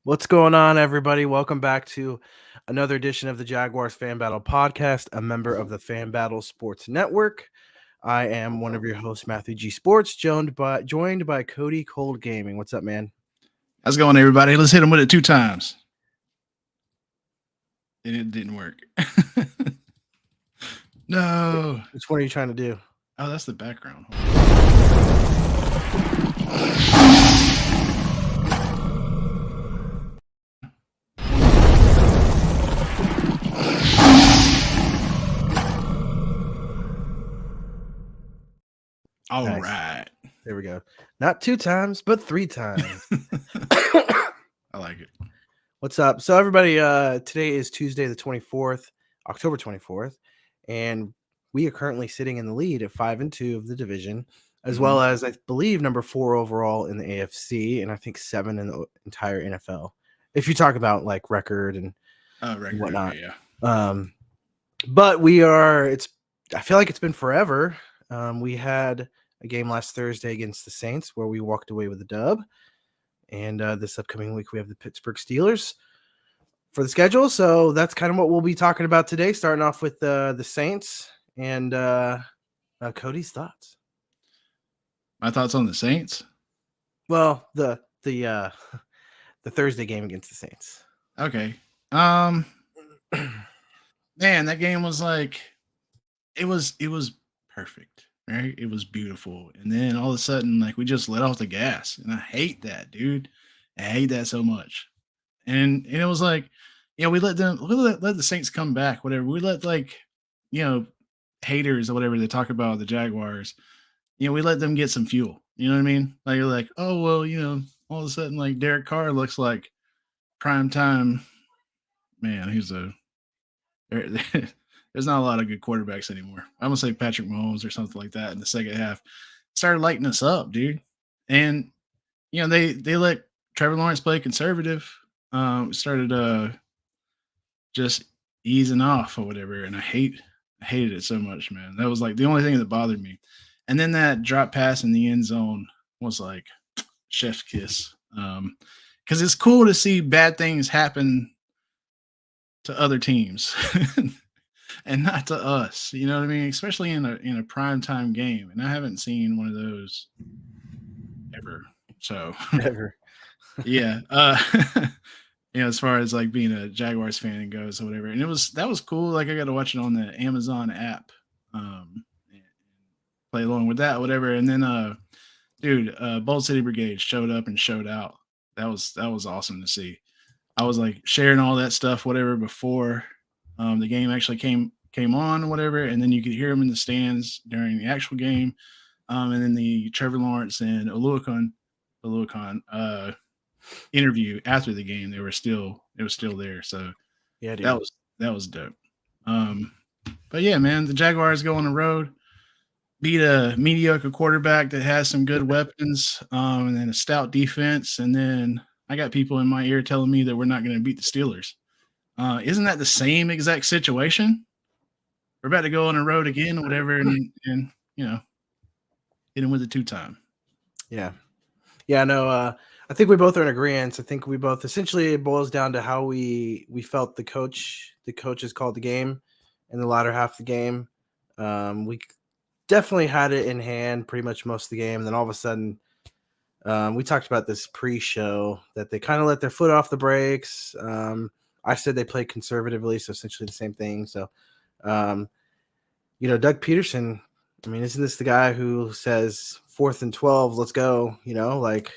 What's going on, everybody? Welcome back to another edition of the Jaguars Fan Battle podcast, a member of the Fan Battle Sports Network. I am one of your hosts, Matthew G. Sports, joined by Cody Cold Gaming. What's up, man? How's it going, everybody? Let's hit him with it 2 times. And it didn't work. No. Which one are you trying to do? Oh, that's the background. All Nice. right. There we go. Not 2 times, but 3 times. I like it. What's up? So, everybody, today is Tuesday, the 24th, October 24th, and we are currently sitting in the lead at 5-2 of the division, as well as, I believe, number 4 overall in the AFC, and I think 7 in the entire NFL. If you talk about like record and whatnot, yeah. But we are. I feel like it's been forever. We had a game last Thursday against the Saints where we walked away with a dub. And this upcoming week, we have the Pittsburg Steelers for the schedule. So that's kind of what we'll be talking about today, starting off with the Saints and Cody's thoughts. My thoughts on the Saints? Well, the Thursday game against the Saints. Okay. Man, that game was like it was perfect. Right? It was beautiful. And then all of a sudden, like, we just let off the gas. And I hate that, dude. I hate that so much. And it was like, we let the Saints come back, whatever. We let, like, haters or whatever they talk about the Jaguars, we let them get some fuel. You know what I mean? Like, you're like, oh, well, all of a sudden, like, Derek Carr looks like prime time. Man, there's not a lot of good quarterbacks anymore. I'm going to say Patrick Mahomes or something like that in the second half. Started lighting us up, dude. And, they let Trevor Lawrence play conservative. Started just easing off or whatever. And I hated it so much, man. That was like the only thing that bothered me. And then that drop pass in the end zone was like chef's kiss. Because it's cool to see bad things happen to other teams. And not to us, you know what I mean? Especially in a primetime game. And I haven't seen one of those ever. So Ever. yeah. As far as like being a Jaguars fan goes or whatever. And that was cool. Like, I got to watch it on the Amazon app. And play along with that, whatever. And then Bold City Brigade showed up and showed out. That was awesome to see. I was like sharing all that stuff, whatever, before the game actually came on or whatever, and then you could hear them in the stands during the actual game. And then the Trevor Lawrence and Oluokun interview after the game, it was still there. So Yeah, dude. that was dope. But yeah, man, the Jaguars go on the road, beat a mediocre quarterback that has some good weapons, and then a stout defense, and then I got people in my ear telling me that we're not going to beat the Steelers. Isn't that the same exact situation? We're about to go on a road again or whatever, and hit him with a 2-time. Yeah. Yeah, no, I think we both are in agreement. I think we both essentially it boils down to how we felt the coaches called the game in the latter half of the game. We definitely had it in hand pretty much most of the game. And then all of a sudden, we talked about this pre-show that they kind of let their foot off the brakes. I said they played conservatively, so essentially the same thing. So, Doug Peterson, I mean, isn't this the guy who says 4th and 12, let's go? Like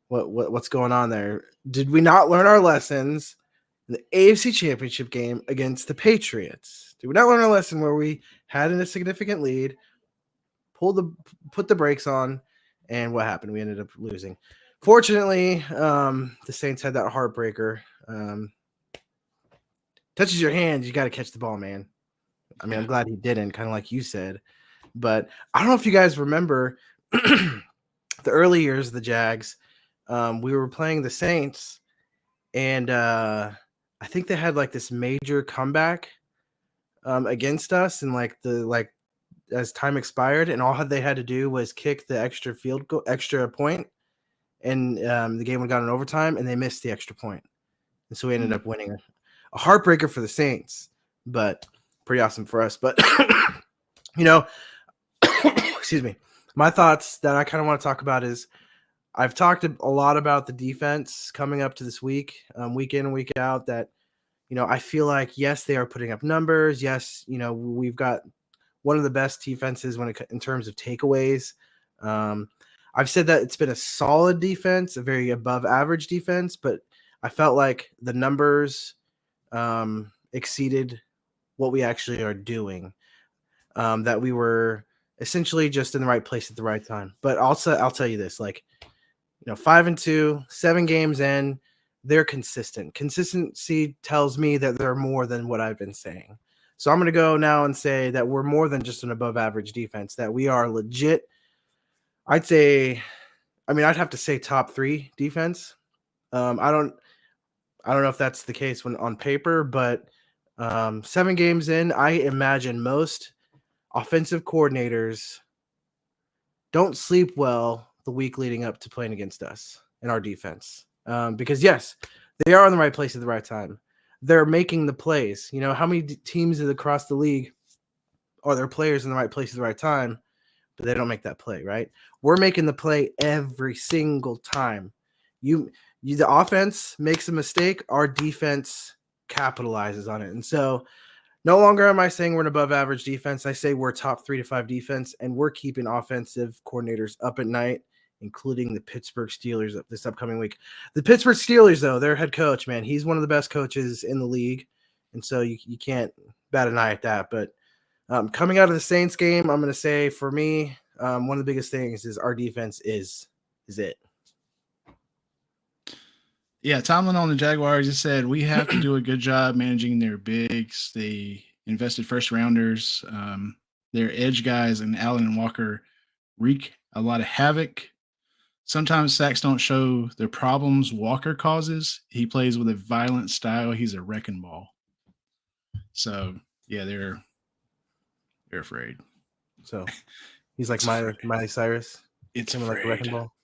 what's going on there? Did we not learn our lessons in the AFC Championship game against the Patriots? Did we not learn our lesson where we had a significant lead, put the brakes on, and what happened? We ended up losing. Fortunately, the Saints had that heartbreaker. Touches your hand, you got to catch the ball, man. I mean, I'm glad he didn't, kind of like you said. But I don't know if you guys remember the early years of the Jags. We were playing the Saints, and I think they had like this major comeback against us, and as time expired, and all they had to do was kick the extra point, and the game would have gone in overtime, and they missed the extra point. And so we ended up winning. A heartbreaker for the Saints, but pretty awesome for us. But, excuse me, my thoughts that I kind of want to talk about is I've talked a lot about the defense coming up to this week, week in and week out, that, I feel like, yes, they are putting up numbers. Yes, we've got one of the best defenses in terms of takeaways. I've said that it's been a solid defense, a very above average defense, but I felt like the numbers exceeded what we actually are doing, that we were essentially just in the right place at the right time. But also, I'll tell you this, 5-2, 7 games in, they're consistent. Consistency tells me that they're more than what I've been saying. So I'm going to go now and say that we're more than just an above average defense, that we are legit. I'd have to say top 3 defense. I don't know if that's the case when on paper, but 7 games in, I imagine most offensive coordinators don't sleep well the week leading up to playing against us in our defense. Because, yes, they are in the right place at the right time. They're making the plays. How many teams across the league are their players in the right place at the right time, but they don't make that play, right? We're making the play every single time. The offense makes a mistake, our defense capitalizes on it. And so no longer am I saying we're an above average defense. I say we're top 3 to 5 defense, and we're keeping offensive coordinators up at night, including the Pittsburg Steelers this upcoming week. The Pittsburgh Steelers, though, their head coach, man, he's one of the best coaches in the league. And so you can't bat an eye at that. But coming out of the Saints game, I'm going to say for me, one of the biggest things is our defense is it. Yeah, Tomlin on the Jaguars just said we have to do a good job managing their bigs. They invested first rounders. Their edge guys and Allen and Walker wreak a lot of havoc. Sometimes sacks don't show the problems Walker causes. He plays with a violent style. He's a wrecking ball. So yeah, they're afraid. So he's like Miley Cyrus. It's like a wrecking ball.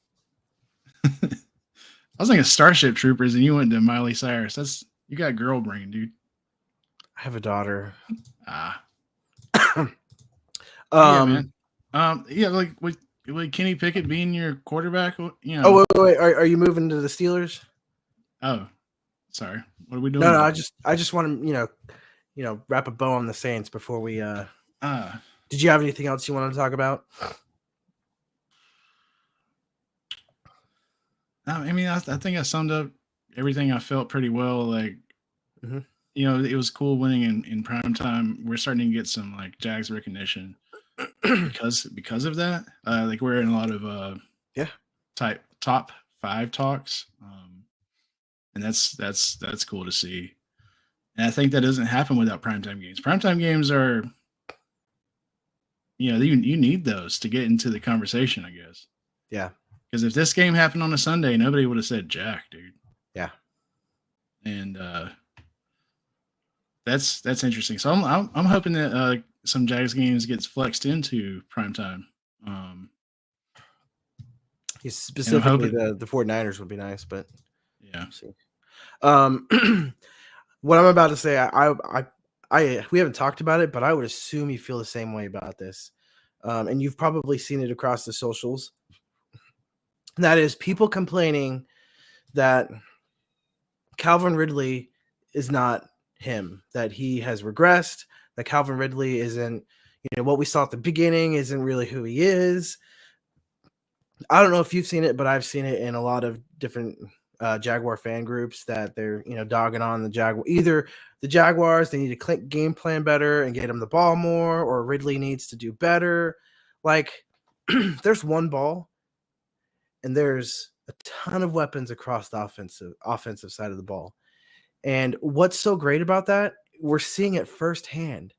I was thinking Starship Troopers, and you went to Miley Cyrus. You got girl brain, dude. I have a daughter. Yeah, man. Like Kenny Pickett being your quarterback. Oh wait. Are you moving to the Steelers? Oh, sorry. What are we doing? No. I just want to wrap a bow on the Saints before we. Did you have anything else you wanted to talk about? I think I summed up everything I felt pretty well. Like, it was cool winning in prime time. We're starting to get some like Jags recognition because of that. Like we're in a lot of type top 5 talks, and that's cool to see. And I think that doesn't happen without primetime games. Primetime games are, you need those to get into the conversation, I guess. Yeah. Because if this game happened on a Sunday, nobody would have said jack, dude. Yeah. And that's interesting. So I'm hoping that some Jags games gets flexed into primetime. Specifically, the 49ers would be nice, but yeah. What I'm about to say, we haven't talked about it, but I would assume you feel the same way about this, and you've probably seen it across the socials. That is people complaining that Calvin Ridley is not him, that he has regressed, that Calvin Ridley isn't, what we saw at the beginning isn't really who he is. I don't know if you've seen it, but I've seen it in a lot of different Jaguar fan groups that they're, dogging on the Jaguar. Either the Jaguars, they need to game plan better and get him the ball more, or Ridley needs to do better. Like, there's one ball, and there's a ton of weapons across the offensive side of the ball. And what's so great about that? We're seeing it firsthand.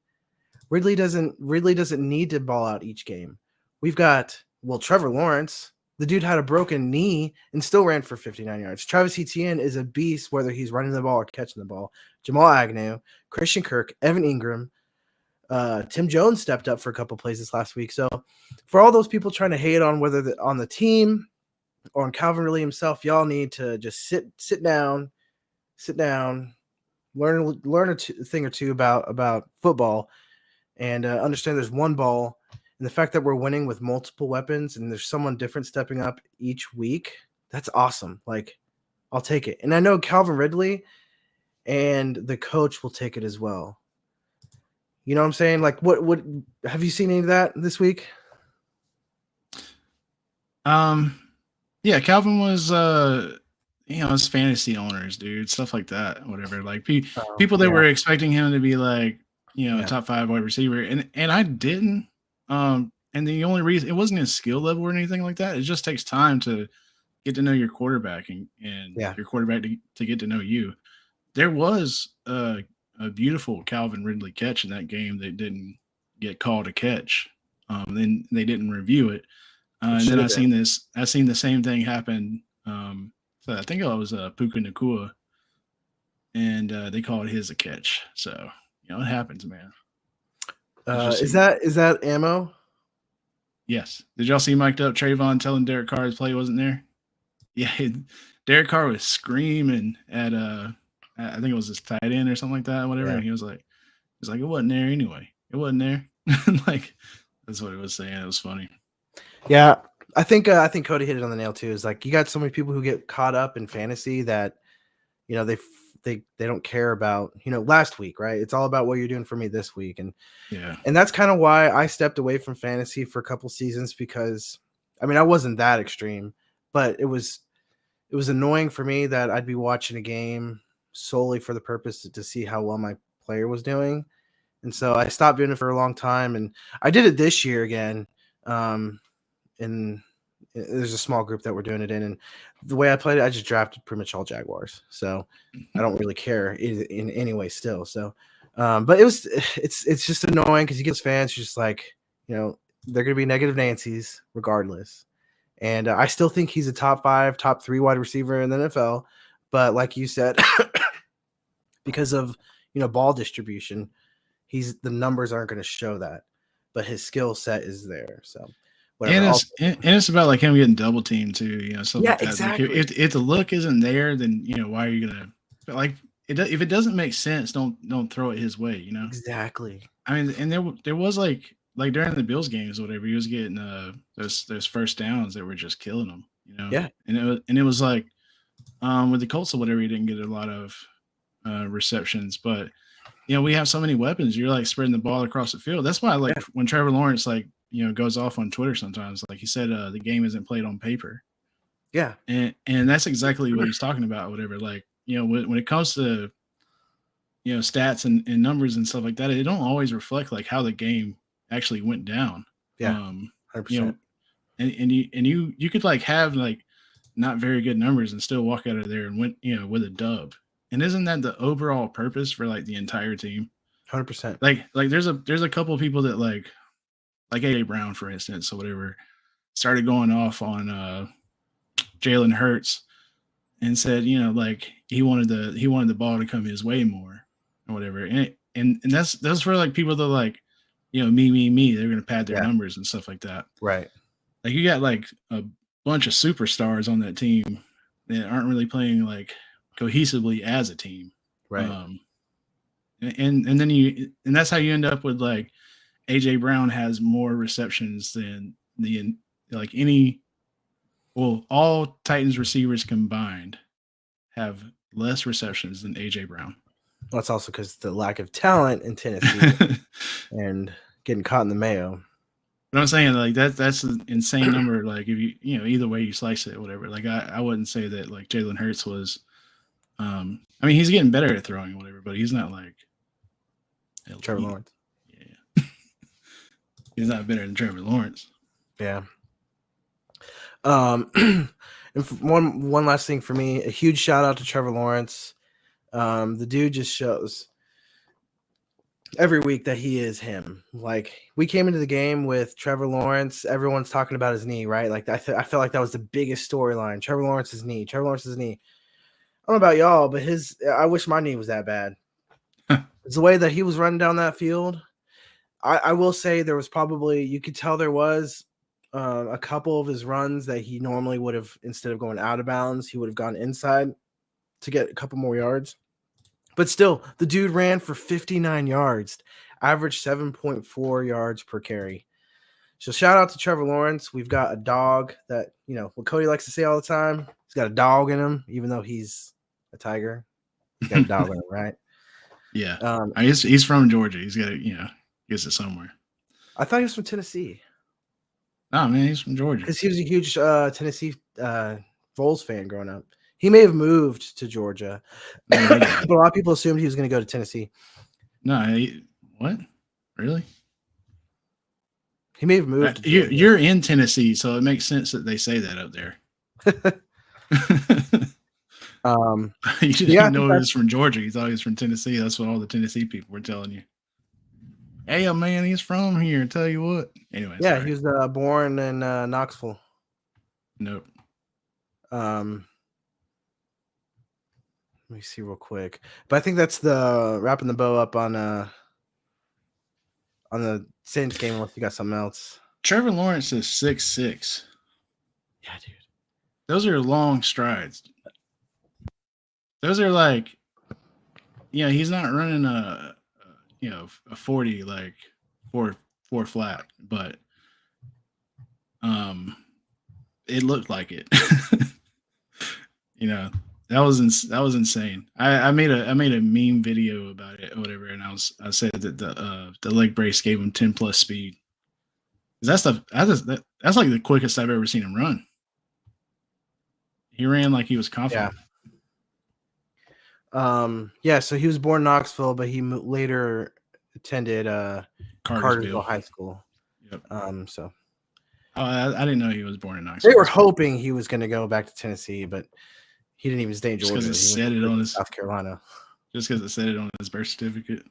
Ridley doesn't need to ball out each game. We've got, Trevor Lawrence. The dude had a broken knee and still ran for 59 yards. Travis Etienne is a beast, whether he's running the ball or catching the ball. Jamal Agnew, Christian Kirk, Evan Ingram, Tim Jones stepped up for a couple plays this last week. So for all those people trying to hate on on the team, on Calvin Ridley himself, y'all need to just sit down, learn a thing or two about football, and understand there's one ball, and the fact that we're winning with multiple weapons and there's someone different stepping up each week. That's awesome. Like, I'll take it. And I know Calvin Ridley and the coach will take it as well. You know what I'm saying? Like, what have you seen any of that this week? Yeah, Calvin was it's fantasy owners, dude, stuff like that, whatever. Like people that were expecting him to be like, a top 5 wide receiver, and I didn't. And the only reason it wasn't his skill level or anything like that. It just takes time to get to know your quarterback and your quarterback to get to know you. There was a beautiful Calvin Ridley catch in that game that didn't get called a catch. Then they didn't review it. And then I seen the same thing happen. So I think it was Puka Nacua, and they called his a catch. So it happens, man. Is that ammo? Yes. Did y'all see mic'd up Trayvon telling Derek Carr his play wasn't there? Yeah, Derek Carr was screaming at I think it was his tight end or something like that, whatever. Yeah. And he was like, it wasn't there anyway. It wasn't there. Like, that's what he was saying. It was funny. Yeah, I think Cody hit it on the nail too. Is like, you got so many people who get caught up in fantasy that they don't care about last week, right? It's all about what you're doing for me this week, and that's kind of why I stepped away from fantasy for a couple seasons, because I wasn't that extreme, but it was annoying for me that I'd be watching a game solely for the purpose to see how well my player was doing, and so I stopped doing it for a long time, and I did it this year again. And there's a small group that we're doing it in, and the way I played it, I just drafted pretty much all Jaguars, so I don't really care in any way still. So, but it's just annoying because you get fans just like, they're gonna be negative Nancy's regardless, and I still think he's a top 5, top 3 wide receiver in the NFL, but like you said, because of ball distribution, the numbers aren't going to show that, but his skill set is there. So. And it's about like him getting double teamed too, something like that. Exactly. Like if the look isn't there, then why are you gonna like it? If it doesn't make sense, don't throw it his way. Exactly. And there was like during the Bills games or whatever, he was getting those first downs that were just killing him. Yeah. And it was like with the Colts or whatever, he didn't get a lot of receptions, but we have so many weapons. You're like spreading the ball across the field. That's why when Trevor Lawrence goes off on Twitter sometimes, like he said, the game isn't played on paper. Yeah. And that's exactly what he's talking about, whatever. Like, when it comes to, stats and numbers and stuff like that, it don't always reflect like how the game actually went down. Yeah. 100%. And you could like have like not very good numbers and still walk out of there and win, with a dub. And isn't that the overall purpose for like the entire team? 100%. Like there's a couple of people that like A.J. Brown, for instance, or whatever, started going off on Jalen Hurts and said, like he wanted the ball to come his way more or whatever. And that's for like people that like, me, they're gonna pad their numbers and stuff like that. Right. Like you got like a bunch of superstars on that team that aren't really playing like cohesively as a team. Right. And then that's how you end up with like A.J. Brown has more receptions than all Titans receivers combined have less receptions than A.J. Brown. Well, that's also because the lack of talent in Tennessee and getting caught in the mayo. But I'm saying like that's an insane number. Like if you either way you slice it, whatever. Like I wouldn't say that like Jalen Hurts was. He's getting better at throwing, whatever, but he's not like Trevor Lawrence. Yeah, he's not better than Trevor Lawrence. Yeah. And one last thing for me, a huge shout out to Trevor Lawrence. The dude just shows every week that he is him. Like we came into the game with Trevor Lawrence. Everyone's talking about his knee, right? Like I felt like that was the biggest storyline. Trevor Lawrence's knee. I don't know about y'all, but I wish my knee was that bad. It's the way that he was running down that field. I will say there was probably, you could tell there was A couple of his runs that he normally would have, instead of going out of bounds, he would have gone inside to get a couple more yards. But still, the dude ran for 59 yards, averaged 7.4 yards per carry. So shout out to Trevor Lawrence. We've got a dog that, what Cody likes to say all the time. He's got a dog in him, even though he's a tiger. He's got a dog in him, right? Yeah. He's from Georgia. He's got gets it somewhere. I thought he was from Tennessee. Oh, man, he's from Georgia. Because he was a huge Tennessee Vols fan growing up. He may have moved to Georgia, but a lot of people assumed he was going to go to Tennessee. No, what? Really? He may have moved. You're in Tennessee, so it makes sense that they say that up there. You didn't know he was from Georgia. You thought he was from Tennessee. That's what all the Tennessee people were telling you. Hey, man, he's from here. Tell you what. Anyway, yeah, sorry. he was born in Knoxville. Nope. Let me see real quick. But I think that's the wrapping the bow up on the Saints game, unless you got something else. Trevor Lawrence is 6'6". Yeah, dude. Those are long strides. Those are like, he's not running a 40 like four flat, but it looked like it. That was insane. I made a meme video about it or whatever, and I said that the leg brace gave him 10 plus speed. That's like the quickest I've ever seen him run. He ran like he was confident. Yeah. So he was born in Knoxville, but he later attended Cartersville High School. Yep. So. I didn't know he was born in Knoxville. They were hoping he was going to go back to Tennessee, but he didn't even stay in Georgia. Just because it said it on his South Carolina. Just because it said it on his birth certificate.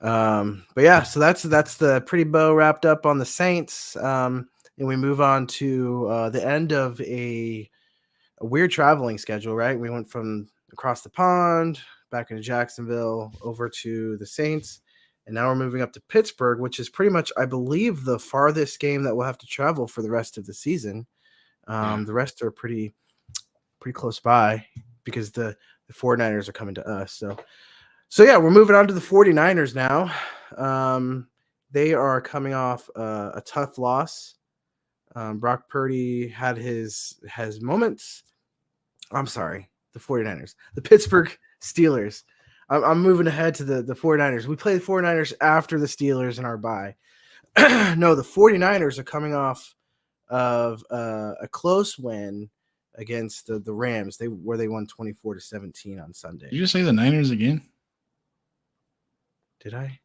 But yeah, so that's the pretty bow wrapped up on the Saints. And we move on to the end of a weird traveling schedule, right? We went from across the pond back into Jacksonville over to the Saints, and now we're moving up to Pittsburgh, which is pretty much, I believe, the farthest game that we'll have to travel for the rest of the season. The rest are pretty close by because the 49ers are coming to us. So yeah, we're moving on to the 49ers now. They are coming off a tough loss. Brock Purdy had his moments. I'm sorry, the 49ers. The Pittsburgh Steelers. I'm moving ahead to the 49ers. We play the 49ers after the Steelers in our bye. No, the 49ers are coming off of a close win against the Rams. Where they won 24-17 on Sunday. Did you just say the Niners again? Did I?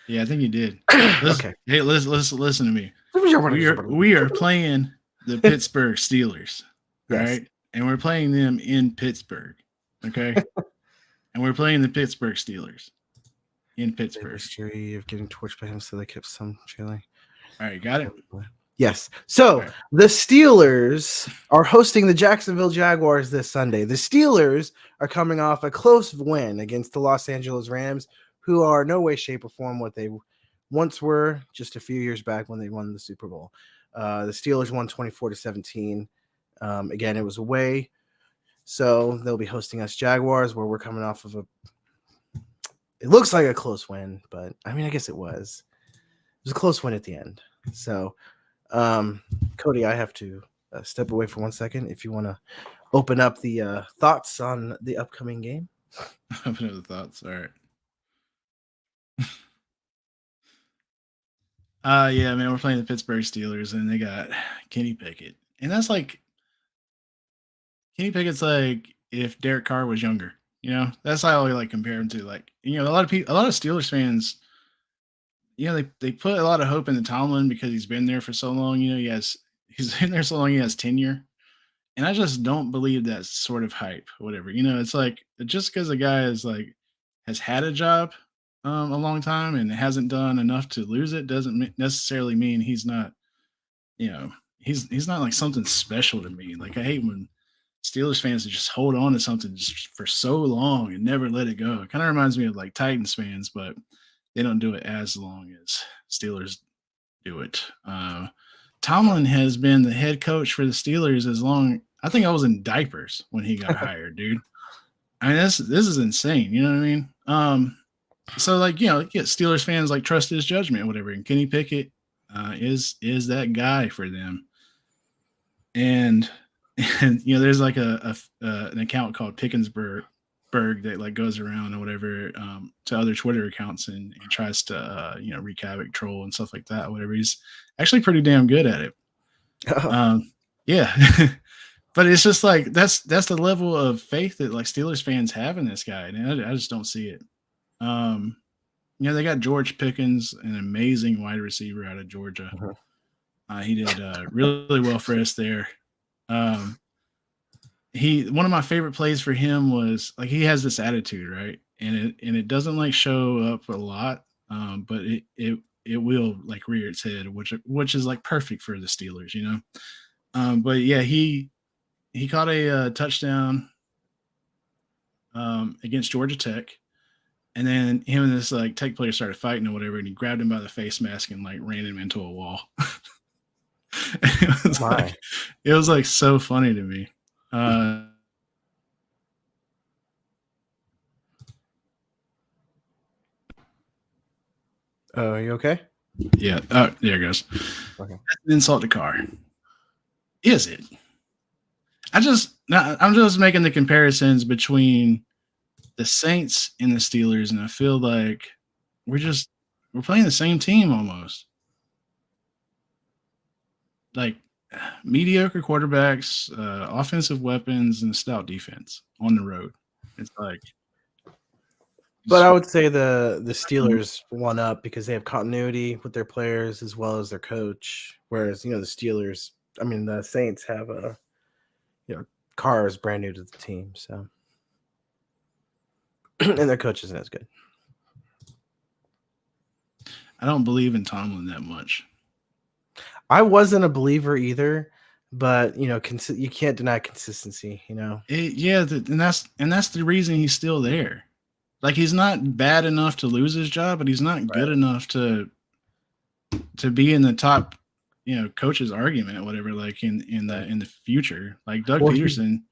Yeah, I think you did. Okay. Hey, listen to me. We are playing the Pittsburgh Steelers, yes. Right? And we're playing them in Pittsburgh, okay? And we're playing the Pittsburgh Steelers in Pittsburgh. History of getting torched by him, so they kept some chili. All right, got it? Yes. So the Steelers are hosting the Jacksonville Jaguars this Sunday. The Steelers are coming off a close win against the Los Angeles Rams, who are no way, shape, or form what they once were just a few years back when they won the Super Bowl. The Steelers won 24-17. Again, it was away. So they'll be hosting us Jaguars, where we're coming off of it looks like a close win, but I mean, I guess it was. It was a close win at the end. So, Cody, I have to step away for 1 second. If you want to open up the thoughts on the upcoming game. Open up the thoughts. All right. Yeah, man, we're playing the Pittsburgh Steelers, and they got Kenny Pickett, and that's like Kenny Pickett's like if Derek Carr was younger. That's how I compare him to. A lot of Steelers fans, they put a lot of hope in the Tomlin because he's been there for so long. He's been there so long, he has tenure, and I just don't believe that sort of hype. Whatever, it's like just because a guy has had a job a long time and hasn't done enough to lose it doesn't necessarily mean he's not. He's not like something special to me. I hate when Steelers fans just hold on to something just for so long and never let it go. It kind of reminds me of Titans fans, but they don't do it as long as Steelers do it. Tomlin has been the head coach for the Steelers as long. I think I was in diapers when he got hired, dude. I mean, this is insane. You know what I mean? So like, Steelers fans like trust his judgment or whatever. And Kenny Pickett is that guy for them. And there's like an account called Pickensburg that like goes around or whatever to other Twitter accounts and tries to wreak havoc, troll and stuff like that. Whatever. He's actually pretty damn good at it. Yeah. But it's just like that's the level of faith that like Steelers fans have in this guy, and I just don't see it. They got George Pickens, an amazing wide receiver out of Georgia. He did really well for us there. One of my favorite plays for him was like he has this attitude, right? And it doesn't like show up a lot, but it will like rear its head, which is like perfect for the Steelers, But yeah, he caught a touchdown against Georgia Tech. And then him and this like Tech player started fighting or whatever, and he grabbed him by the face mask and like ran him into a wall. It was like so funny to me. Are you okay? Yeah. Oh, there it goes. Okay. That's an insult to Carr. Is it? I'm just making the comparisons between the Saints and the Steelers, and I feel like we're playing the same team almost. Like mediocre quarterbacks, offensive weapons, and stout defense on the road. It's like, but I would say the Steelers won up because they have continuity with their players as well as their coach. Whereas the Saints have Carr is brand new to the team, so and their coach isn't as good. I don't believe in Tomlin that much. I wasn't a believer either, but you can't deny consistency. And that's the reason he's still there. Like he's not bad enough to lose his job, but he's not good enough to be in the top, coach's argument or whatever. Like in the future, like Doug Peterson,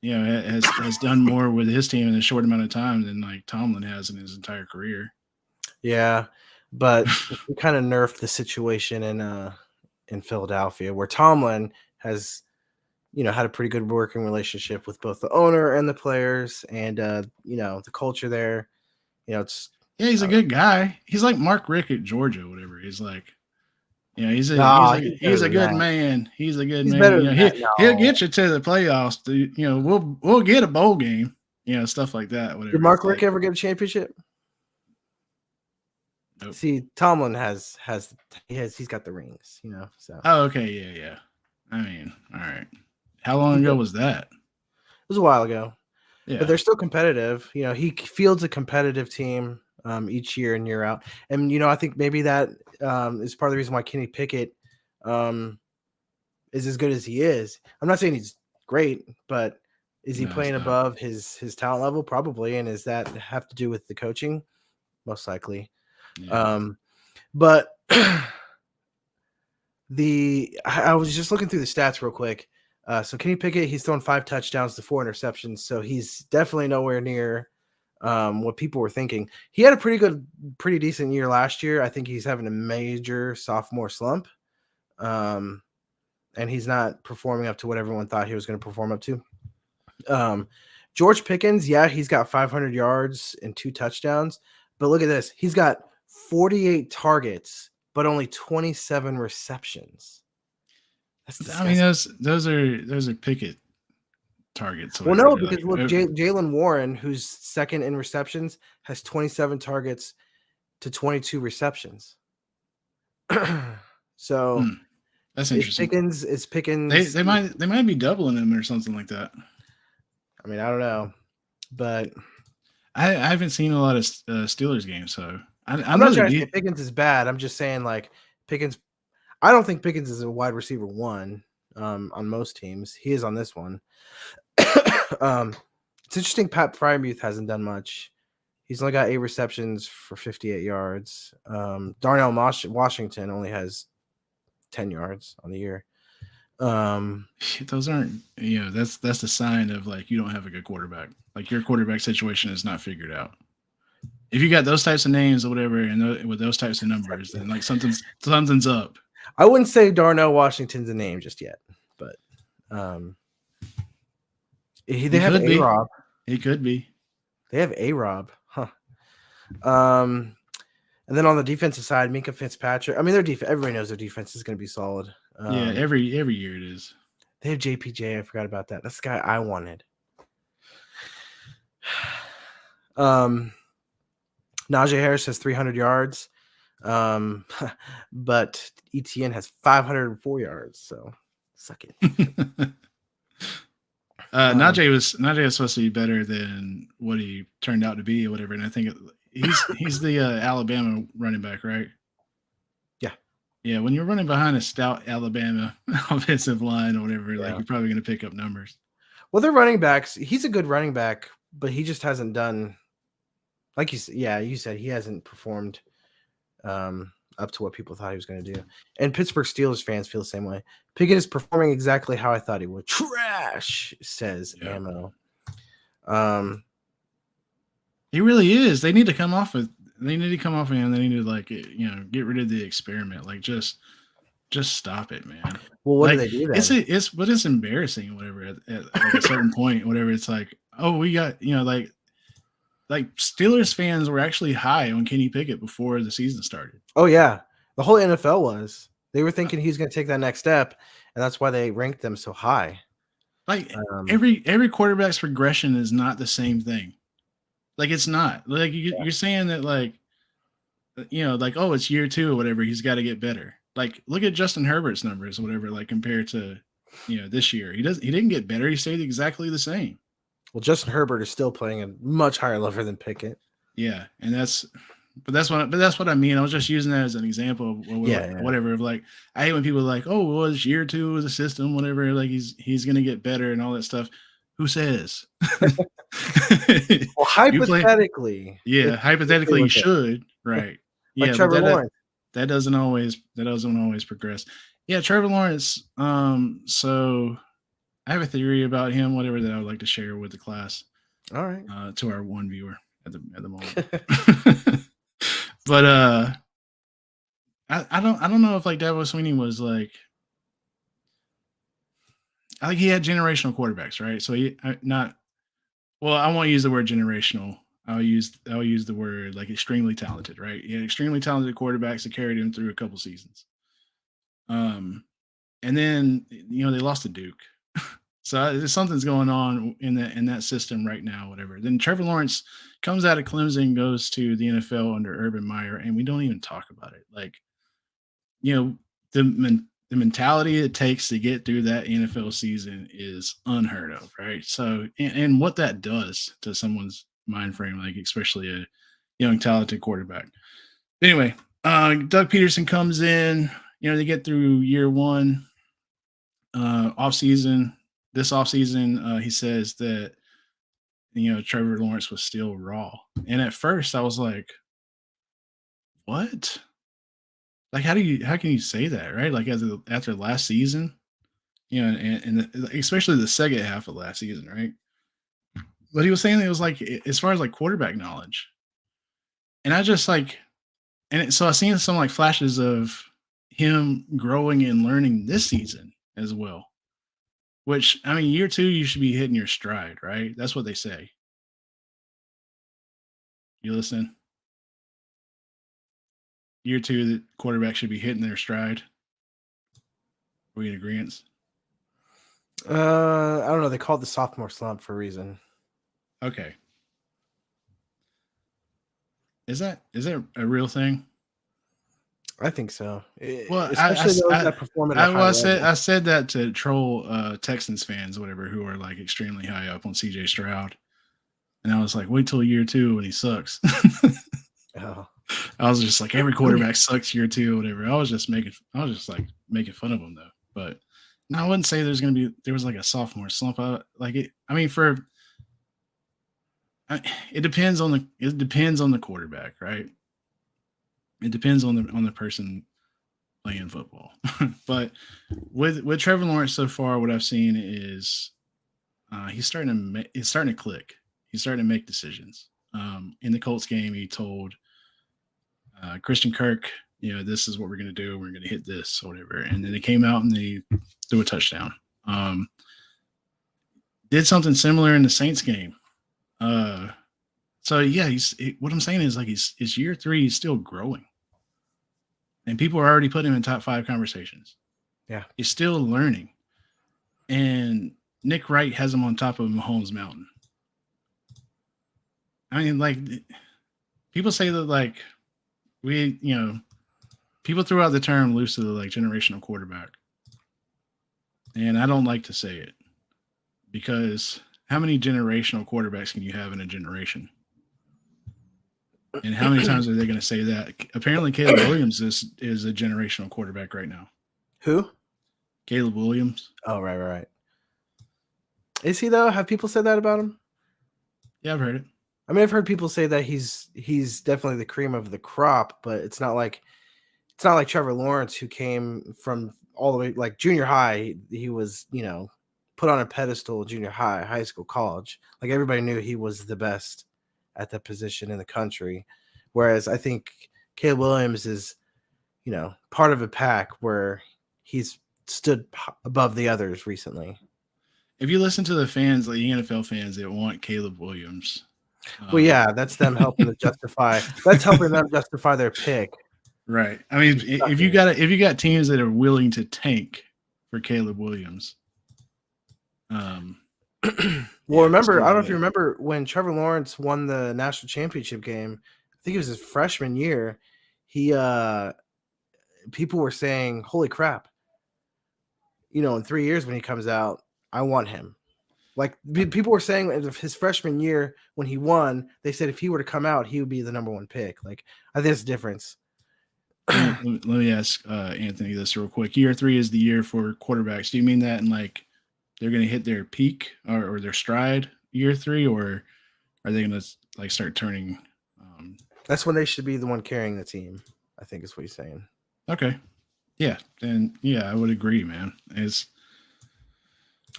has done more with his team in a short amount of time than like Tomlin has in his entire career. Yeah, but we kind of nerfed the situation in Philadelphia, where Tomlin has, had a pretty good working relationship with both the owner and the players, and the culture there. He's a good guy. He's like Mark Rick at Georgia, whatever. He's like, he's a good man. He's a good man. He'll get you to the playoffs. We'll get a bowl game. Stuff like that. Whatever. Did Mark Rick ever get a championship? Nope. See, Tomlin he's got the rings. So. Oh, okay, yeah. I mean, all right. How long ago was that? It was a while ago. Yeah, but they're still competitive. He fields a competitive team each year and year out. And, I think maybe that is part of the reason why Kenny Pickett is as good as he is. I'm not saying he's great, but is he playing above his talent level? Probably. And does that have to do with the coaching? Most likely. Yeah. But I was just looking through the stats real quick. So Kenny Pickett, he's thrown 5 touchdowns to 4 interceptions. So he's definitely nowhere near what people were thinking. He had a pretty decent year last year. I think he's having a major sophomore slump. And he's not performing up to what everyone thought he was going to perform up to. George Pickens, he's got 500 yards and 2 touchdowns. But look at this. He's got 48 targets, but only 27 receptions. Those are Pickett targets. Well, no, because look, Jalen Warren, who's second in receptions, has 27 targets to 22 receptions. So that's interesting. It's Pickens. They might be doubling him or something like that. I mean, I don't know, but I haven't seen a lot of Steelers games, so I'm not trying to say Pickens is bad. I'm just saying like Pickens. I don't think Pickens is a wide receiver 1 on most teams. He is on this one. It's interesting. Pat Frymuth hasn't done much. He's only got 8 receptions for 58 yards. Darnell Washington only has 10 yards on the year. Those aren't, that's the sign of like you don't have a good quarterback. Like your quarterback situation is not figured out. If you got those types of names or whatever, and with those types of numbers, then like something's up. I wouldn't say Darnell Washington's a name just yet, but they have A-Rob. He could be. They have A-Rob, huh? And then on the defensive side, Minka Fitzpatrick. I mean, their defense. Everybody knows their defense is going to be solid. Yeah, every year it is. They have JPJ. I forgot about that. That's the guy I wanted. Najee Harris has 300 yards, but ETN has 504 yards. So suck it. Najee was supposed to be better than what he turned out to be or whatever, and I think he's the Alabama running back, right? Yeah, when you're running behind a stout Alabama offensive line or whatever, like you're probably going to pick up numbers. Well, they're running backs. He's a good running back, but he just hasn't done, like you said, he hasn't performed up to what people thought he was going to do. And Pittsburgh Steelers fans feel the same way. Pickett is performing exactly how I thought he would. Trash, says Ammo. He really is. They need to come off him. They need to like get rid of the experiment. Like just stop it, man. Well, what do they do then? It's embarrassing, whatever. At like a certain point, whatever. It's like, oh, we got like Steelers fans were actually high on Kenny Pickett before the season started. Oh yeah, the whole NFL was. They were thinking he's going to take that next step, and that's why they ranked them so high. Like every quarterback's progression is not the same thing. Like it's not like you're saying that like oh, it's year 2 or whatever. He's got to get better. Like look at Justin Herbert's numbers or whatever. Like compared to this year, he didn't get better. He stayed exactly the same. Well, Justin Herbert is still playing a much higher level than Pickett. Yeah, and that's what I mean. I was just using that as an example of whatever. Of like, I hate when people are like, oh, well, it's year 2 of the system, whatever. Like he's gonna get better and all that stuff. Who says? Well, hypothetically, hypothetically, he should, right? Like Trevor Lawrence. That doesn't always progress. Yeah, Trevor Lawrence. So I have a theory about him, whatever, that I would like to share with the class. All right. To our one viewer at the moment. But I don't know if like Dabo Swinney was like he had generational quarterbacks, right? So I won't use the word generational. I'll use the word like extremely talented, right? He had extremely talented quarterbacks that carried him through a couple seasons. And then they lost to Duke. So something's going on in that system right now, whatever. Then Trevor Lawrence comes out of Clemson, goes to the NFL under Urban Meyer, and we don't even talk about it. Like, the mentality it takes to get through that NFL season is unheard of, right? So, and what that does to someone's mind frame, like especially a young, talented quarterback. Anyway, Doug Peterson comes in. They get through year 1, offseason. This offseason, he says that Trevor Lawrence was still raw, and at first I was like, "What? Like, how can you say that, right? Like after last season, and especially the second half of last season, right?" But he was saying it was like as far as like quarterback knowledge, and I just like, so I seen some like flashes of him growing and learning this season as well. Which, I mean, year 2, you should be hitting your stride, right? That's what they say. You listen? Year 2, the quarterback should be hitting their stride. Are we in agreement? I don't know. They call it the sophomore slump for a reason. Okay. Is that a real thing? I think so. Well, especially those that perform at a high level. I said that to troll Texans fans, whatever, who are like extremely high up on CJ Stroud, and I was like, wait till year 2 when he sucks. Oh. I was just like, every quarterback sucks year 2, whatever. I was just making making fun of him though. But no, I wouldn't say there was like a sophomore slump. It depends on the quarterback, right? It depends on the person playing football. But with Trevor Lawrence so far, what I've seen is he's starting to click. He's starting to make decisions. In the Colts game, he told Christian Kirk, this is what we're going to do. We're going to hit this or whatever. And then they came out and they threw a touchdown. Did something similar in the Saints game. So yeah, what I'm saying is like it's year 3. He's still growing, and people are already putting him in top 5 conversations. Yeah, he's still learning, and Nick Wright has him on top of Mahomes Mountain. I mean, like people say that like people threw out the term loosely like generational quarterback, and I don't like to say it because how many generational quarterbacks can you have in a generation? And how many times are they going to say that? Apparently, Caleb Williams is a generational quarterback right now. Who? Caleb Williams. Oh, right. Is he though? Have people said that about him? Yeah, I've heard it. I mean, I've heard people say that he's definitely the cream of the crop, but it's not like Trevor Lawrence, who came from all the way like junior high. He was, put on a pedestal junior high school, college. Like everybody knew he was the best at that position in the country. Whereas I think Caleb Williams is, part of a pack where he's stood above the others recently. If you listen to the fans, like the NFL fans that want Caleb Williams. Well, yeah, that's them helping to justify. That's helping them justify their pick. Right. I mean, if you got teams that are willing to tank for Caleb Williams. Well, remember, I don't know if you remember when Trevor Lawrence won the national championship game. I think it was his freshman year. People were saying, "Holy crap!" In 3 years when he comes out, I want him. Like people were saying his freshman year when he won, they said if he were to come out, he would be the number 1 pick. Like I think there's a difference. Let me ask Anthony this real quick. Year 3 is the year for quarterbacks. Do you mean that in like they're going to hit their peak or their stride year 3, or are they going to like start turning? That's when they should be the one carrying the team, I think is what he's saying. Okay. Yeah. Then, yeah, I would agree, man.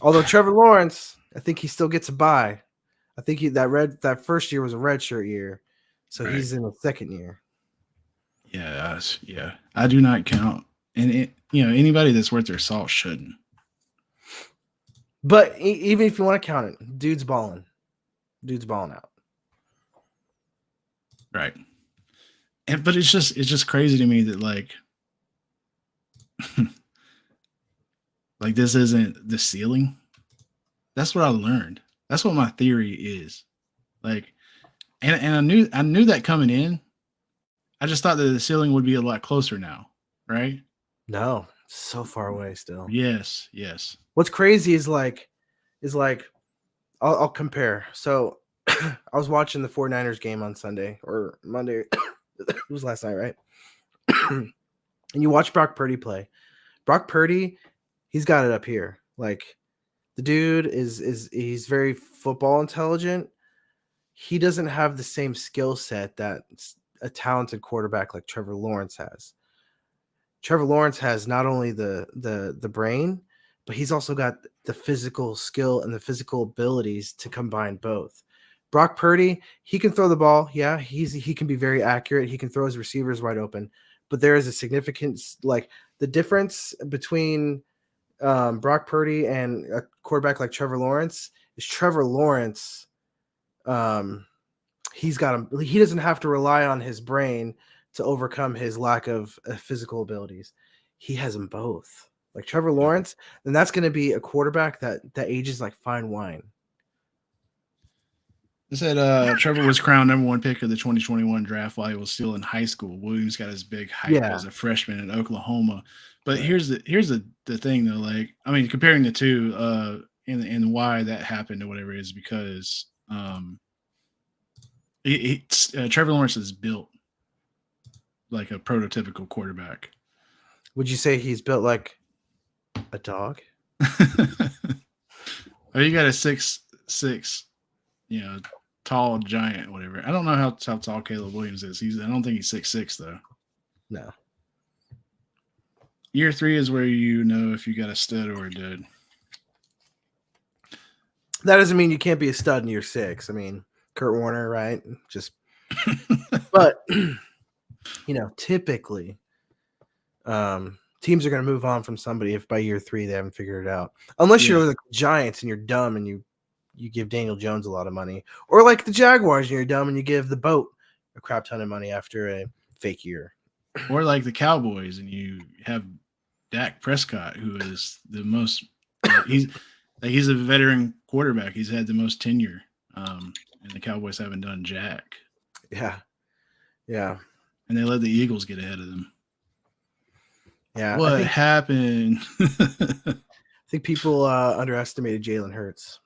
Although Trevor Lawrence, I think he still gets a bye. I think that first year was a redshirt year. So right. He's in the second year. Yeah. I do not count. And, anybody that's worth their salt shouldn't. But even if you want to count it, dude's balling out. Right. But it's just crazy to me that like like this isn't the ceiling. That's what I learned. That's what my theory is. Like and I knew that coming in. I just thought that the ceiling would be a lot closer now, right? No, so far away still. Yes. What's crazy is like I'll compare. So I was watching the 49ers game on Sunday or Monday. It was last night, right? And you watch Brock Purdy play. Brock Purdy, he's got it up here. Like the dude he's very football intelligent. He doesn't have the same skill set that a talented quarterback like Trevor Lawrence has. Trevor Lawrence has not only the brain, but he's also got the physical skill and the physical abilities to combine both. Brock Purdy, he can throw the ball. Yeah, he can be very accurate. He can throw his receivers wide open. But there is a significant, like the difference between Brock Purdy and a quarterback like Trevor Lawrence is Trevor Lawrence. He doesn't have to rely on his brain to overcome his lack of physical abilities. He has them both. Like Trevor Lawrence, then that's going to be a quarterback that ages like fine wine. It said Trevor was crowned number 1 pick of the 2021 draft while he was still in high school. Williams got his big hype as a freshman in Oklahoma. But here's the thing though. Like, I mean, comparing the two, and why that happened or whatever is because Trevor Lawrence is built like a prototypical quarterback. Would you say he's built like a dog? Oh, you got a 6'6", tall giant, whatever. I don't know how tall Caleb Williams is. I don't think he's 6'6" though. No. year 3 is where you know if you got a stud or a dud. That doesn't mean you can't be a stud in year 6. I mean, Kurt Warner, right? But typically, teams are going to move on from somebody if by year 3 they haven't figured it out. Unless you're the Giants and you're dumb and you give Daniel Jones a lot of money, or like the Jaguars and you're dumb and you give the boat a crap ton of money after a fake year, or like the Cowboys and you have Dak Prescott, who is the most he's a veteran quarterback. He's had the most tenure, and the Cowboys haven't done jack. Yeah. And they let the Eagles get ahead of them. Yeah. What happened? I think people underestimated Jalen Hurts.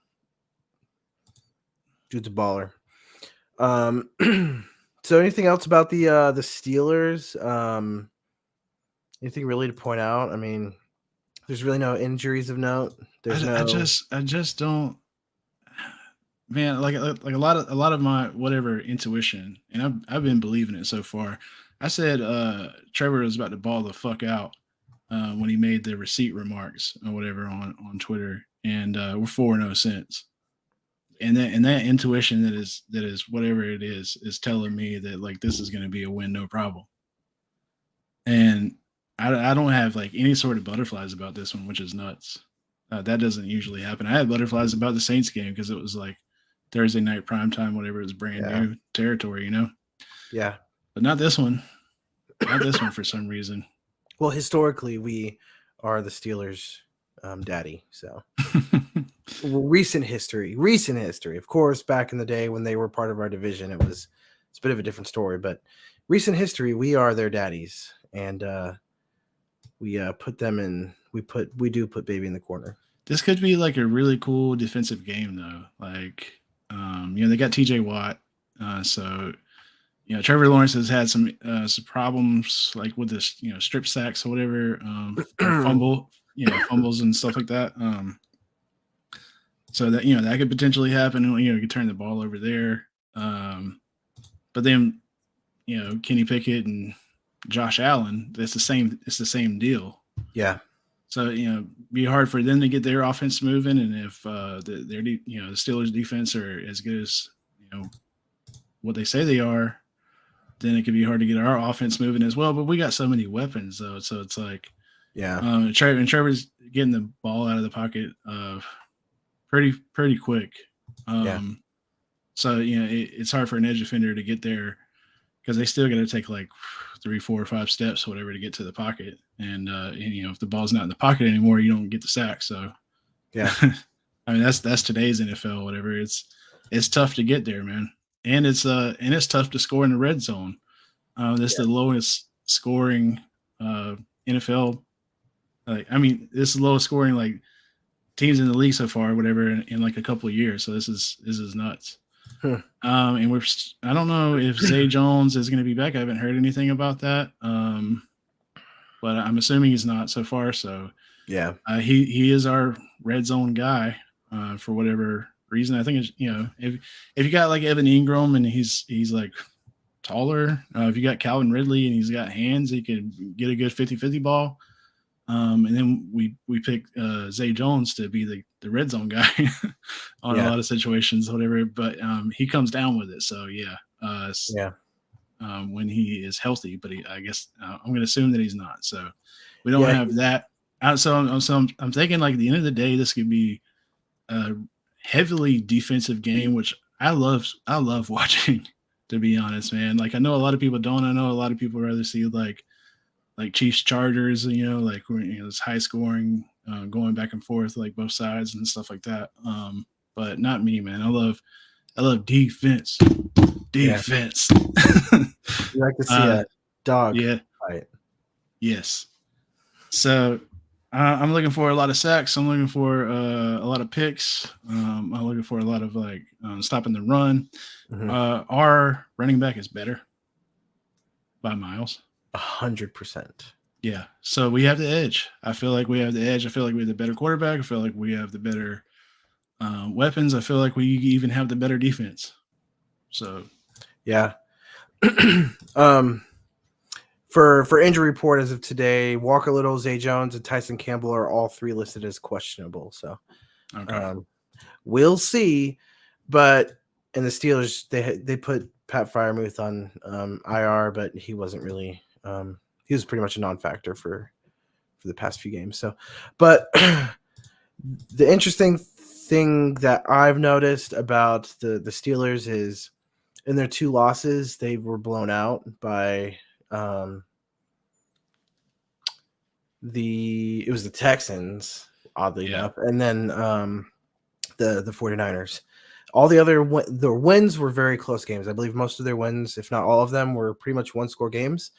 Dude's a baller. So anything else about the Steelers? Anything really to point out? I mean, there's really no injuries of note. I just don't, man. Like a lot of my whatever intuition, and I've been believing it so far. I said Trevor was about to ball the fuck out when he made the receipt remarks or whatever on Twitter, and we're 4-0 since. And that intuition that is whatever it is telling me that like this is going to be a win, no problem. And I don't have like any sort of butterflies about this one, which is nuts. That doesn't usually happen. I had butterflies about the Saints game because it was like Thursday night primetime, whatever. It was brand new territory, Yeah. But not this one. Not this one for some reason. Well, historically, we are the Steelers' daddy. So recent history. Of course, back in the day when they were part of our division, it's a bit of a different story. But recent history, we are their daddies, and we put them in. We do put baby in the corner. This could be like a really cool defensive game, though. Like, they got TJ Watt, so. Trevor Lawrence has had some problems like with this, strip sacks or whatever, fumbles and stuff like that. So that, that could potentially happen. You could turn the ball over there. But then, Kenny Pickett and Josh Allen, it's the same deal. Yeah. So, be hard for them to get their offense moving. And if the Steelers defense are as good as, what they say they are, then it could be hard to get our offense moving as well. But we got so many weapons, though. So it's like, Trevor's getting the ball out of the pocket pretty quick. So, it's hard for an edge defender to get there because they still got to take like 3, 4, or 5 steps, whatever, to get to the pocket. And if the ball's not in the pocket anymore, you don't get the sack. So, yeah, I mean, that's today's NFL, whatever. It's tough to get there, man. And it's tough to score in the red zone. That's the lowest scoring NFL. This is the lowest scoring like teams in the league so far, whatever, in like a couple of years. So this is nuts. And I don't know if Zay Jones is going to be back. I haven't heard anything about that. But I'm assuming he's not so far. So yeah, he is our red zone guy for whatever reason. I think it's, if you got like Evan Ingram and he's like taller, if you got Calvin Ridley and he's got hands, he could get a good 50-50 ball. And then we pick Zay Jones to be the red zone guy on a lot of situations, whatever. But he comes down with it. So when he is healthy, but I guess I'm going to assume that he's not. So we don't have that. So I'm thinking like at the end of the day, this could be a heavily defensive game, which I love watching, to be honest, man. Like I know a lot of people don't. I know a lot of people rather see like Chiefs Chargers, like it's high scoring, going back and forth like both sides and stuff like that. But not me, man. I love defense. Defense. You like to see a dog fight. Yes. So I'm looking for a lot of sacks. I'm looking for a lot of picks. I'm looking for a lot of like stopping the run. Mm-hmm. Our running back is better by miles. 100%. Yeah. So we have the edge. I feel like we have the edge. I feel like we have the better quarterback. I feel like we have the better weapons. I feel like we even have the better defense. So yeah. For injury report as of today, Walker Little, Zay Jones, and Tyson Campbell are all three listed as questionable. So Okay. We'll see. But in the Steelers, they put Pat Freiermuth on IR, but he wasn't really he was pretty much a non-factor for the past few games. So, but the interesting thing that I've noticed about the Steelers is in their 2 losses, they were blown out by it was the Texans, oddly enough, and then the 49ers. All the other the wins were very close games. I believe most of their wins, if not all of them, were pretty much one-score games.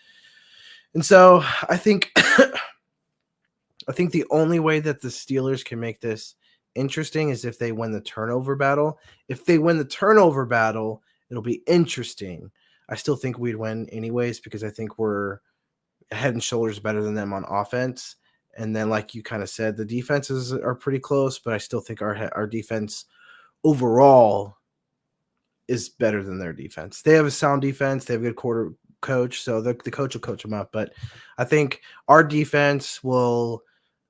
And so I think I think the only way that the Steelers can make this interesting is if they win the turnover battle. If they win the turnover battle, it'll be interesting. I still think we'd win anyways because I think we're head and shoulders better than them on offense. And then, like you kind of said, the defenses are pretty close, but I still think our defense overall is better than their defense. They have a sound defense. They have a good quarter coach, so the coach will coach them up. But I think our defense will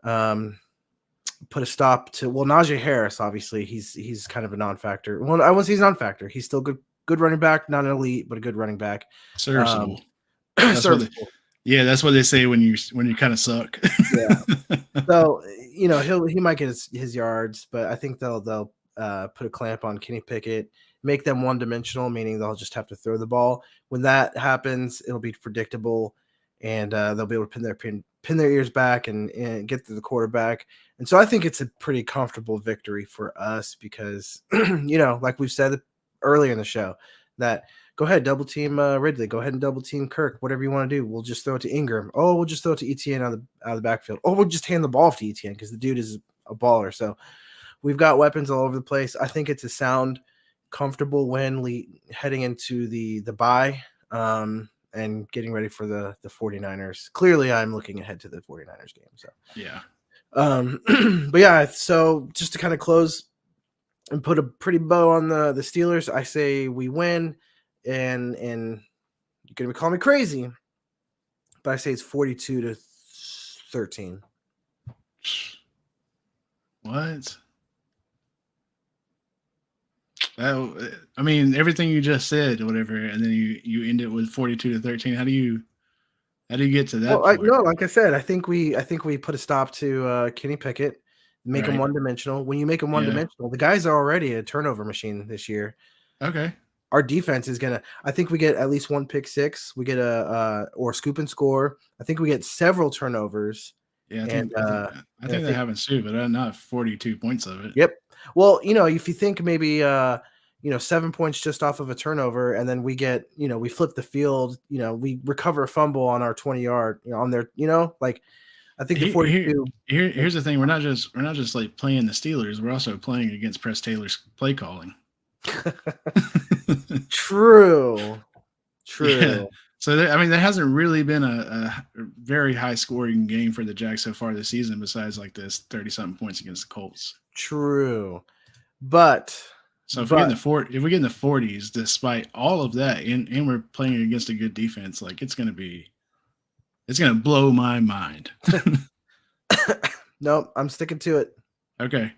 put a stop to Najee Harris. Obviously, he's kind of a non-factor. Well, I won't say he's non-factor. He's still good running back, not an elite, but a good running back. Serviceable. Serviceable. That's what they say when you kind of suck. Yeah. So he might get his yards, but I think they'll put a clamp on Kenny Pickett, make them one-dimensional, meaning they'll just have to throw the ball. When that happens, it'll be predictable, and they'll be able to pin their ears back and get to the quarterback. And so I think it's a pretty comfortable victory for us because, like we've said earlier in the show, that go ahead, double team Ridley. Go ahead and double team Kirk. Whatever you want to do. We'll just throw it to Ingram. Oh, we'll just throw it to ETN out of the backfield. Oh, we'll just hand the ball off to ETN because the dude is a baller. So we've got weapons all over the place. I think it's a sound, comfortable win heading into the bye and getting ready for the 49ers. Clearly, I'm looking ahead to the 49ers game. So yeah. But yeah, so just to kind of close and put a pretty bow on the Steelers, I say we win. And you're gonna call me crazy, but I say it's 42-13. What? I mean, everything you just said, or whatever, and then you end it with 42-13. How do you get to that point? No, like I said, I think we put a stop to Kenny Pickett, make him one-dimensional. When you make him one-dimensional, the guys are already a turnover machine this year. Okay. Our defense is I think we get at least one pick six. We get or scoop and score. I think we get several turnovers. Yeah, I think that happens too, but not 42 points of it. Yep. Well, if you think maybe 7 points just off of a turnover, and then we get we flip the field, we recover a fumble on our 20-yard on their like I think the 42. Here's the thing: we're not just like playing the Steelers. We're also playing against Press Taylor's play calling. True. Yeah. So there hasn't really been a very high scoring game for the Jags so far this season, besides like this 30-something points against the Colts. True, but so if we get in the 40s, despite all of that, and we're playing against a good defense, like it's gonna blow my mind. Nope, I'm sticking to it. Okay,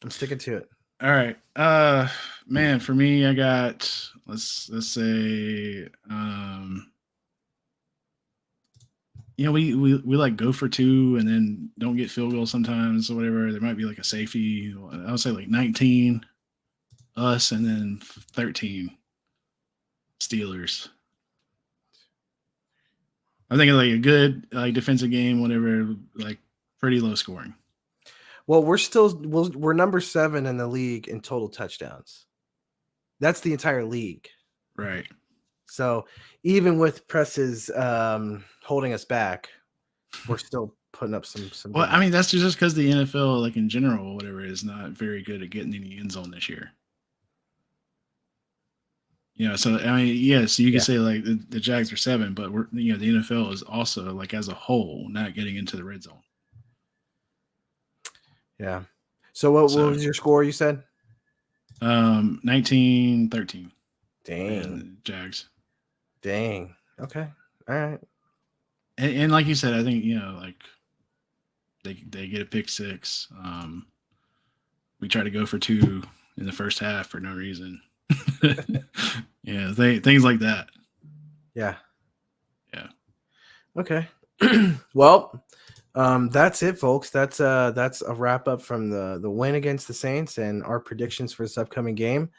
I'm sticking to it. All right, man. For me, I got let's say, we like go for two and then don't get field goals sometimes or whatever. There might be like a safety. I would say like 19 us and then 13 Steelers. I'm thinking like a good defensive game, whatever, like pretty low scoring. Well, we're number 7 in the league in total touchdowns. That's the entire league. Right. So even with presses holding us back, we're still putting up some. Well, I mean, that's just because the NFL, like in general, whatever, is not very good at getting in the end zone this year. So I mean, yes, you can say like the Jags are 7, but the NFL is also like as a whole not getting into the red zone. Yeah. So what was your score? You said 19-13. Dang. Jags. Dang. Okay. All right. and like you said, I think like they get a pick six. We try to go for 2 in the first half for no reason. Yeah, things like that. Yeah. Yeah. Okay. Well, that's it, folks. That's a wrap up from the win against the Saints and our predictions for this upcoming game.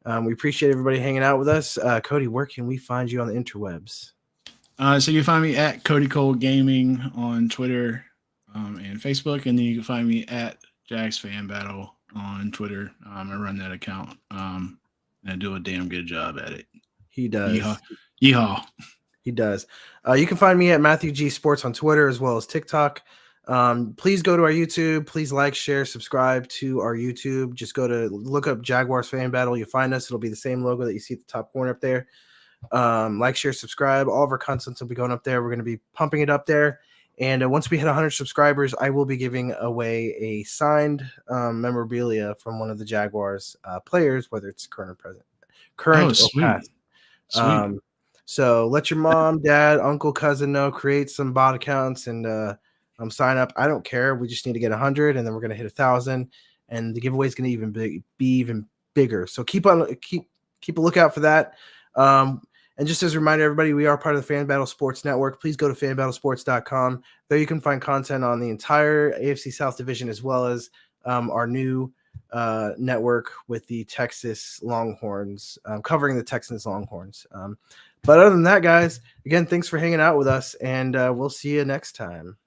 We appreciate everybody hanging out with us. Cody, where can we find you on the interwebs? So you can find me at Cody Cole Gaming on Twitter and Facebook, and then you can find me at Jaguars Fan Battle on Twitter. I run that account and I do a damn good job at it. He does. Yeehaw. He does. You can find me at Matthew G Sports on Twitter as well as TikTok. Please go to our YouTube. Please like, share, subscribe to our YouTube. Just look up Jaguars Fan Battle. You'll find us. It'll be the same logo that you see at the top corner up there. Like, share, subscribe. All of our content will be going up there. We're going to be pumping it up there. And once we hit 100 subscribers, I will be giving away a signed memorabilia from one of the Jaguars players, whether it's current or present, or past. Sweet. So let your mom, dad, uncle, cousin know. Create some bot accounts and sign up. I don't care. We just need to get 100, and then we're going to hit 1,000, and the giveaway is going to be even bigger. So keep a lookout for that. And just as a reminder, everybody, we are part of the Fan Battle Sports Network. Please go to fanbattlesports.com. There you can find content on the entire AFC South Division as well as our new network with the Texas Longhorns, covering the Texans Longhorns. But other than that, guys, again, thanks for hanging out with us, and we'll see you next time.